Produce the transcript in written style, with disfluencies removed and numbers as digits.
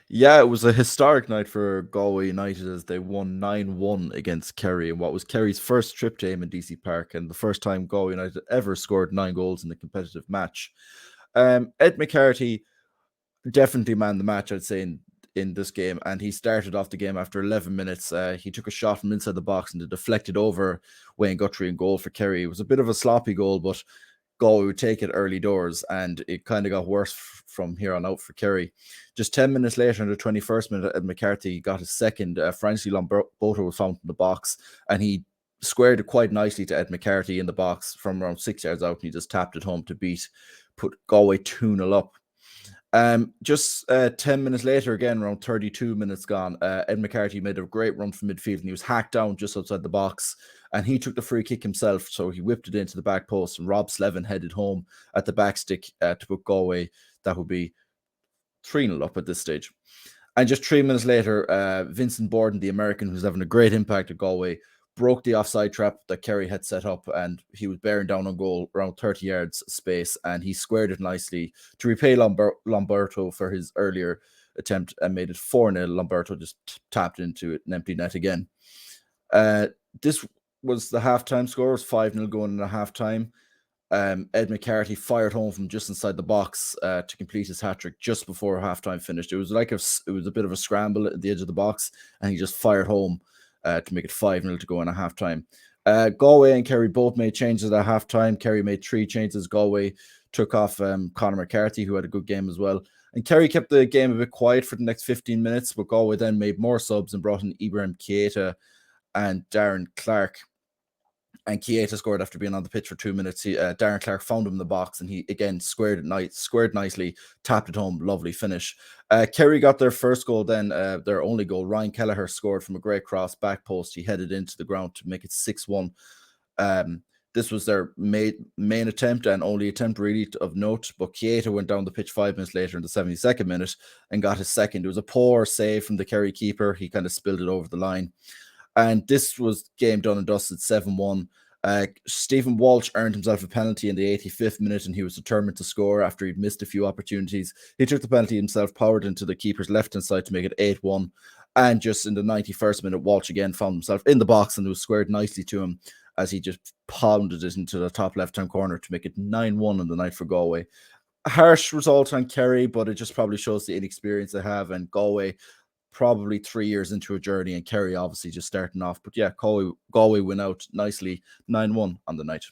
Yeah, it was a historic night for Galway United as they won 9-1 against Kerry in what was Kerry's first trip to Eamon DC Park and the first time Galway United ever scored 9 goals in a competitive match. Ed McCarthy definitely man the match, I'd say, in this game. And he started off the game after 11 minutes. He took a shot from inside the box and it deflected over Wayne Guthrie in goal for Kerry. It was a bit of a sloppy goal, but Galway would take it early doors, and it kind of got worse from here on out for Kerry. Just 10 minutes later, in the 21st minute, Ed McCarthy got his second. Francie Lomboto was found in the box, and he squared it quite nicely to Ed McCarthy in the box from around 6 yards out, and he just tapped it home to put Galway 2-0 up. Just 10 minutes later, again, around 32 minutes gone, Ed McCarthy made a great run from midfield and he was hacked down just outside the box. And he took the free kick himself. So he whipped it into the back post and Rob Slevin headed home at the back stick to put Galway. That would be 3-0 up at this stage. And just 3 minutes later, Vincent Borden, the American who's having a great impact at Galway, broke the offside trap that Kerry had set up, and he was bearing down on goal around 30 yards space, and he squared it nicely to repay Lomberto for his earlier attempt and made it 4-0. Lomberto just tapped into an empty net again. This was the halftime score. It was 5-0 going in a halftime. Ed McCarthy fired home from just inside the box to complete his hat trick just before halftime finished. It was a bit of a scramble at the edge of the box, and he just fired home to make it 5-0 to go in a halftime. Galway and Kerry both made changes at halftime. Kerry made 3 changes. Galway took off Conor McCarthy, who had a good game as well. And Kerry kept the game a bit quiet for the next 15 minutes, but Galway then made more subs and brought in Ibrahim Keita and Darren Clark. And Keita scored after being on the pitch for 2 minutes. Darren Clark found him in the box, and he again squared nicely, tapped it home, lovely finish. Kerry got their first goal then, their only goal. Ryan Kelleher scored from a great cross back post. He headed into the ground to make it 6-1. This was their main attempt and only attempt really of note, but Keita went down the pitch 5 minutes later in the 72nd minute and got his second. It was a poor save from the Kerry keeper. He kind of spilled it over the line. And this was game done and dusted, 7-1. Stephen Walsh earned himself a penalty in the 85th minute, and he was determined to score after he'd missed a few opportunities. He took the penalty himself, powered into the keeper's left-hand side to make it 8-1. And just in the 91st minute, Walsh again found himself in the box, and it was squared nicely to him as he just pounded it into the top left-hand corner to make it 9-1 on the night for Galway. A harsh result on Kerry, but it just probably shows the inexperience they have, and Galway probably 3 years into a journey, and Kerry obviously just starting off. But yeah, Galway win out nicely, 9-1 on the night.